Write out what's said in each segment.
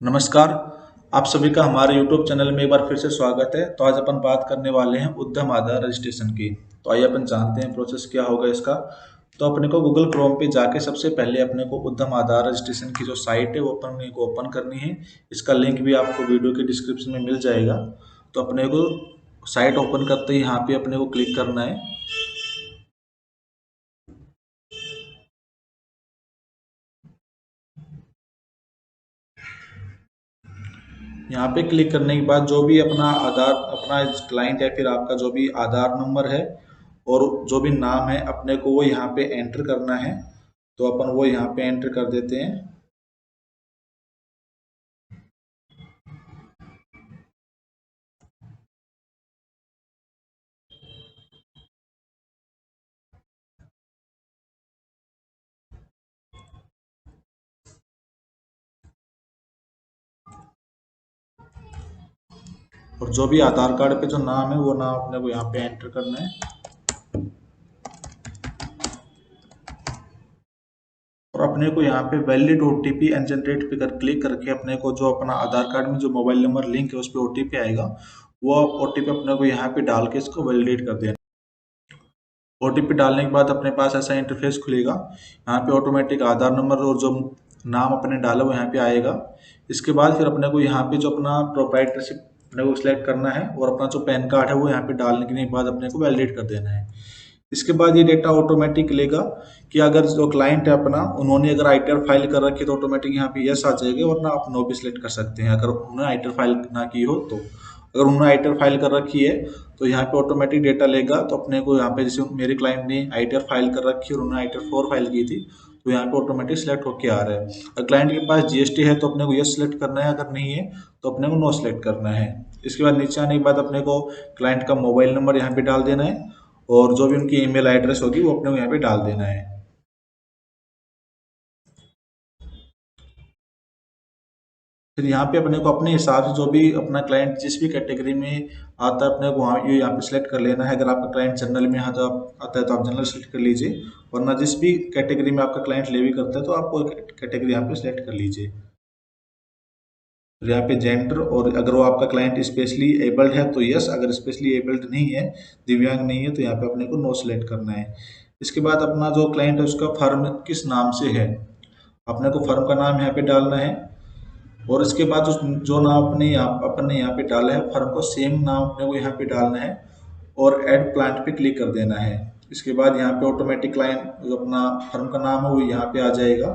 नमस्कार। आप सभी का हमारे YouTube चैनल में एक बार फिर से स्वागत है। तो आज अपन बात करने वाले हैं उद्यम आधार रजिस्ट्रेशन की। तो आइए अपन जानते हैं प्रोसेस क्या होगा इसका। तो अपने को गूगल क्रोम पे जाके सबसे पहले अपने को उद्यम आधार रजिस्ट्रेशन की जो साइट है वो अपने को ओपन करनी है। इसका लिंक भी आपको वीडियो के डिस्क्रिप्शन में मिल जाएगा। तो अपने को साइट ओपन करते ही यहाँ पे अपने को क्लिक करना है। यहाँ पे क्लिक करने के बाद जो भी अपना क्लाइंट है, फिर आपका जो भी आधार नंबर है और जो भी नाम है अपने को वो यहाँ पे एंटर करना है। तो अपन वो यहाँ पे एंटर कर देते हैं। और जो भी आधार कार्ड पे जो नाम है वो नाम अपने को यहाँ पे एंटर करना है। और अपने को यहाँ पे वैलिड ओटीपी एंड जनरेट पे कर क्लिक करके अपने को जो अपना आधार कार्ड में जो मोबाइल नंबर लिंक है उस पर ओटीपी आएगा, वो ओटीपी अपने को यहाँ पे डाल के इसको वैलिडेट कर देना। ओटीपी डालने के बाद अपने पास ऐसा इंटरफेस खुलेगा। यहाँ पे ऑटोमेटिक आधार नंबर और जो नाम अपने डाला वो यहाँ पे आएगा। इसके बाद फिर अपने को यहाँ पे जो अपना प्रोप्राइटरशिप अपने को सिलेक्ट करना है और अपना जो पैन कार्ड है वो यहाँ पे डालने के बाद अपने को वैलिडेट कर देना है। इसके बाद ये डेटा ऑटोमेटिक लेगा कि अगर जो क्लाइंट है अपना उन्होंने अगर आईटीआर फाइल कर रखी है तो ऑटोमेटिक यहाँ पे यस आ जाएगा, वरना आप नो भी सिलेक्ट कर सकते हैं अगर उन्होंने आईटीआर फाइल ना की हो तो। अगर उन्होंने आईटीआर फाइल कर रखी है तो यहाँ पे ऑटोमेटिक डेटा लेगा। तो अपने को यहाँ पे जैसे मेरे क्लाइंट ने आईटीआर फाइल कर रखी है और उन्होंने आईटीआर 4 फाइल की थी तो यहाँ पे ऑटोमेटिक सिलेक्ट होके आ रहा है। अगर क्लाइंट के पास जीएसटी है तो अपने को यस सिलेक्ट करना है, अगर नहीं है तो अपने को नो सिलेक्ट करना है। इसके बाद नीचे आने के बाद अपने को क्लाइंट का मोबाइल नंबर यहाँ पे डाल देना है और जो भी उनकी ईमेल एड्रेस होगी वो अपने को यहाँ पे डाल देना है। फिर यहाँ पे अपने को अपने हिसाब से जो भी अपना क्लाइंट जिस भी कैटेगरी में आता है अपने को वहाँ ये यहाँ पे सिलेक्ट कर लेना है। अगर आपका क्लाइंट जनरल में आता है तो आप जनरल सेलेक्ट कर लीजिए, वरना जिस भी कैटेगरी में आपका क्लाइंट लेवी करता है तो आप वो कैटेगरी यहाँ पे सिलेक्ट कर लीजिए। फिर यहाँ पे जेंडर, और अगर वो आपका क्लाइंट स्पेशली एबल्ड है तो यस, अगर स्पेशली एबल्ड नहीं है, दिव्यांग नहीं है, तो यहाँ पे अपने को नो सिलेक्ट करना है। इसके बाद अपना जो क्लाइंट है उसका फर्म किस नाम से है अपने को फर्म का नाम यहाँ पे डालना है। और इसके बाद जो नाम अपने यहाँ पे डाला है फर्म को सेम नाम अपने को यहाँ पे डालना है और ऐड प्लांट पे क्लिक कर देना है। इसके बाद यहाँ पे ऑटोमेटिक क्लाइंट जो अपना फर्म का नाम है वो यहाँ पे आ जाएगा।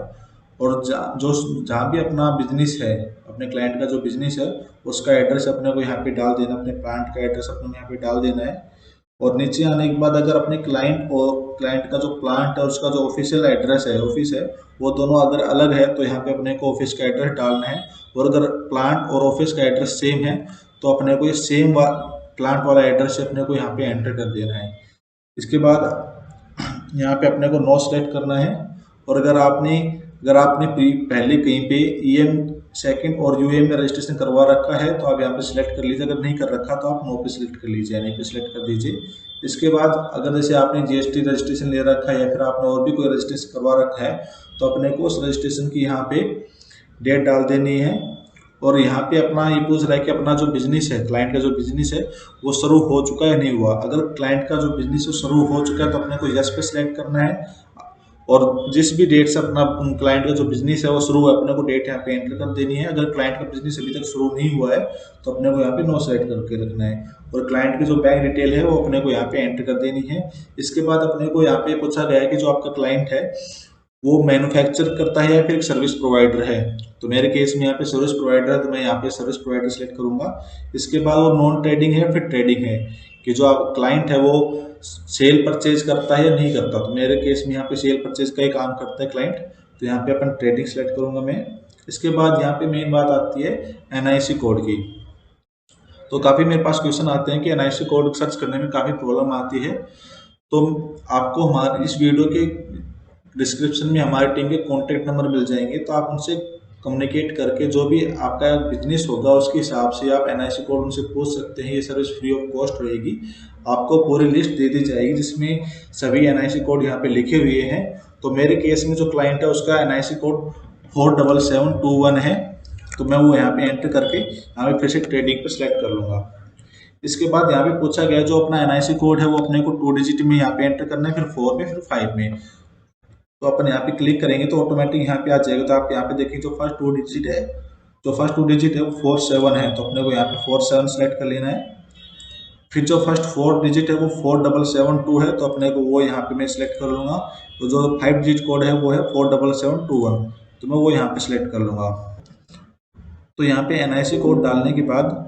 और जहाँ भी अपना बिजनेस है, अपने क्लाइंट का जो बिजनेस है उसका एड्रेस अपने को यहाँ पे डाल देना, अपने प्लांट का एड्रेस अपने को यहाँ पे डाल देना है। और नीचे आने के बाद अगर अपने क्लाइंट का जो प्लांट है उसका जो ऑफिशियल एड्रेस है ऑफिस है वो दोनों अगर अलग है तो यहाँ पे अपने को ऑफिस का एड्रेस डालना है। और अगर प्लांट और ऑफिस का एड्रेस सेम है तो अपने को ये सेम प्लांट वाला एड्रेस अपने को यहाँ पे एंटर कर देना है। इसके बाद यहाँ पे अपने को नो सेलेक्ट करना है। और अगर आपने पहले कहीं पे ईएम सेकंड और यूएम में रजिस्ट्रेशन करवा रखा है तो आप यहाँ पे सिलेक्ट कर लीजिए, अगर नहीं कर रखा तो आप नो पे सिलेक्ट कर लीजिए, यानी पे सिलेक्ट कर दीजिए। इसके बाद अगर जैसे आपने जीएसटी रजिस्ट्रेशन ले रखा है या फिर आपने और भी कोई रजिस्ट्रेशन करवा रखा है तो अपने को उस रजिस्ट्रेशन की यहाँ पे डेट डाल देनी है। और यहाँ पे अपना ये पूछ रहा है कि अपना जो बिजनेस है, क्लाइंट का जो बिजनेस है वो शुरू हो चुका है या नहीं हुआ। अगर क्लाइंट का जो बिजनेस है शुरू हो चुका है तो अपने को यस पे सिलेक्ट करना है। और जिस भी डेट से अपना क्लाइंट का जो बिजनेस है वो शुरू है अपने को डेट यहाँ पे एंटर कर देनी है। अगर क्लाइंट का बिजनेस अभी तक शुरू नहीं हुआ है तो अपने को यहाँ पे नो सेलेक्ट करके रखना है। और क्लाइंट की जो बैंक डिटेल है वो अपने को यहाँ पे एंटर कर देनी है। इसके बाद अपने को यहाँ पे पूछा गया है कि जो आपका क्लाइंट है वो मैन्युफैक्चर करता है या फिर एक सर्विस प्रोवाइडर है। तो मेरे केस में यहाँ पे सर्विस प्रोवाइडर है तो मैं यहाँ पे सर्विस प्रोवाइडर सेलेक्ट करूंगा। इसके बाद वो नॉन ट्रेडिंग है फिर ट्रेडिंग है, कि जो आप क्लाइंट है वो सेल परचेज करता है या नहीं करता। तो मेरे केस में यहाँ पे सेल परचेज का ही काम करता है क्लाइंट, तो यहाँ पे अपन ट्रेडिंग सेलेक्ट करूंगा मैं। इसके बाद यहाँ पे मेन बात आती है एनआईसी कोड की। तो काफ़ी मेरे पास क्वेश्चन आते हैं कि एनआईसी कोड सर्च करने में काफ़ी प्रॉब्लम आती है। तो आपको हमारे इस वीडियो के डिस्क्रिप्शन में हमारी टीम के कॉन्टैक्ट नंबर मिल जाएंगे, तो आप उनसे कम्युनिकेट करके जो भी आपका बिजनेस होगा उसके हिसाब से आप एनआईसी कोड उनसे पूछ सकते हैं। ये सर्विस फ्री ऑफ कॉस्ट रहेगी। आपको पूरी लिस्ट दे दी जाएगी जिसमें सभी एनआईसी कोड यहाँ पे लिखे हुए हैं। तो मेरे केस में जो क्लाइंट है उसका एनआईसी कोड 47721 है। तो मैं वो यहाँ पे एंटर करके यहाँ पे फिर से ट्रेडिंग पे सिलेक्ट कर लूँगा। इसके बाद यहाँ पे पूछा गया जो अपना एनआईसी कोड है वो अपने को 2 डिजिट में यहाँ पे एंटर करना है, फिर 4 में, फिर 5 में। तो अपन यहाँ पे क्लिक करेंगे तो ऑटोमेटिक यहाँ पे आ जाएगा। तो आप यहाँ पे देखेंगे जो फर्स्ट 2 डिजिट है, जो फर्स्ट 2 डिजिट है वो 47 है, तो अपने को यहाँ पे 47 सेलेक्ट कर लेना है। फिर जो फर्स्ट 4 डिजिट है वो 4772 है, तो अपने को वो यहाँ पे मैं सिलेक्ट कर लूँगा। तो जो 5 डिजिट कोड है वो है 47721, तो मैं वो यहाँ पे सिलेक्ट कर लूँगा। तो यहाँ पे एनआईसी कोड डालने के बाद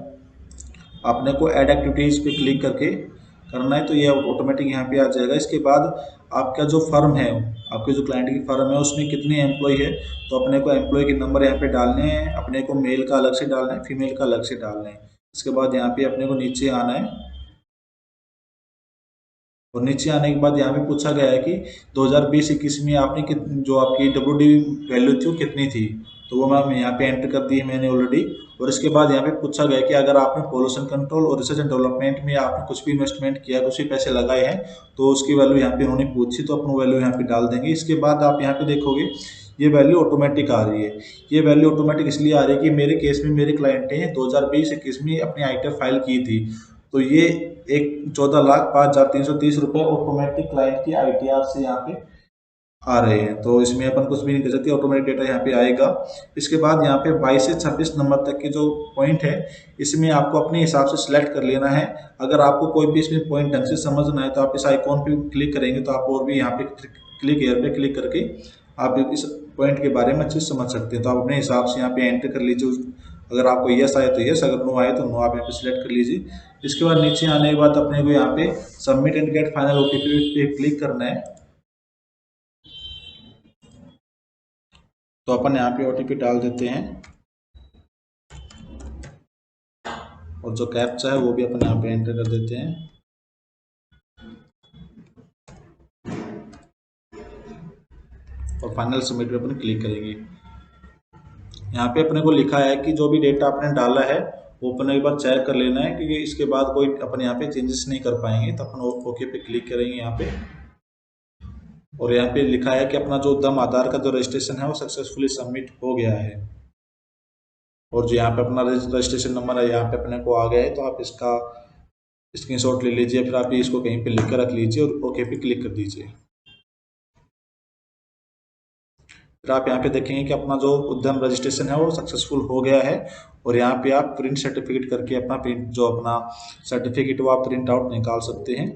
आपने को ऐड एक्टिविटीज़ पे क्लिक करके करना है, तो ये ऑटोमेटिक यहाँ पे आ जाएगा। इसके बाद आपका जो फर्म है, आपके जो क्लाइंट की फर्म है उसमें कितने एम्प्लॉय है, तो अपने को एम्प्लॉय के नंबर यहाँ पे डालने हैं। अपने को मेल का अलग से डालना है, फीमेल का अलग से डालना है। इसके बाद यहाँ पे अपने को नीचे आना है, और नीचे आने के बाद यहाँ पे पूछा गया है कि 2020-21 में आपने जो आपकी WD वैल्यू थी वो कितनी थी, तो वो मैं यहाँ पे एंटर कर दी है मैंने ऑलरेडी। और इसके बाद यहाँ पे पूछा गया कि अगर आपने पॉल्यूशन कंट्रोल और रिसर्च एंड डेवलपमेंट में आपने कुछ भी इन्वेस्टमेंट किया, कुछ भी पैसे लगाए हैं, तो उसकी वैल्यू यहाँ पे उन्होंने पूछी, तो अपनी वैल्यू यहाँ पे डाल देंगे। इसके बाद आप यहाँ पे देखोगे ये वैल्यू ऑटोमेटिक आ रही है। ये वैल्यू ऑटोमेटिक इसलिए आ रही है कि मेरे केस में मेरे क्लाइंट ने 2020-21 में अपनी आईटीआर फाइल की थी, तो ये एक 14,05,330 रुपये ऑटोमेटिक क्लाइंट की आईटीआर से यहाँ पे आ रहे हैं। तो इसमें अपन कुछ भी नहीं कर सकते, ऑटोमेटिक डेटा यहाँ पे आएगा। इसके बाद यहाँ पे 22 से 26 नंबर तक के जो पॉइंट है, इसमें आपको अपने हिसाब से सिलेक्ट कर लेना है। अगर आपको कोई भी इसमें पॉइंट ढंग से समझना है तो आप इस आइकॉन पे क्लिक करेंगे, तो आप और भी यहाँ पे क्लिक एयर पे क्लिक करके आप इस पॉइंट के बारे में अच्छे से समझ सकते हैं। तो आप अपने हिसाब से यहाँ पे एंटर कर लीजिए। अगर आपको यस आए तो यस, अगर नो आए तो नो, आप यहाँ पे सिलेक्ट कर लीजिए। इसके बाद नीचे आने के बाद अपने को यहाँ पे submit and get final OTP पे क्लिक करना है। तो अपन यहाँ पे ओटीपी डाल देते हैं, और जो कैप्चा है वो भी अपन यहाँ पे एंटर कर देते हैं। और फाइनल सबमिट पे अपन क्लिक करेंगे। यहाँ पे अपने को लिखा है कि जो भी डेटा आपने डाला है वो अपन एक बार चेक कर लेना है, क्योंकि इसके बाद कोई अपन यहाँ पे चेंजेस नहीं कर पाएंगे। तो अपन ओके पे क्लिक करेंगे यहाँ पे, और यहाँ पे लिखा है कि अपना जो दम आधार का जो रजिस्ट्रेशन है वो सक्सेसफुली सबमिट हो गया है। और जो यहाँ पे अपना रजिस्ट्रेशन नंबर है यहाँ पे अपने को आ गया है, तो आप इसका स्क्रीनशॉट ले लीजिए, फिर आप इसको कहीं पे लिख कर रख लीजिए और ओके पे क्लिक कर दीजिए। फिर आप यहाँ पे देखेंगे कि अपना जो उद्यम रजिस्ट्रेशन है वो सक्सेसफुल हो गया है। और यहाँ पे आप प्रिंट सर्टिफिकेट करके अपना प्रिंट जो अपना सर्टिफिकेट वो आप प्रिंट आउट निकाल सकते हैं।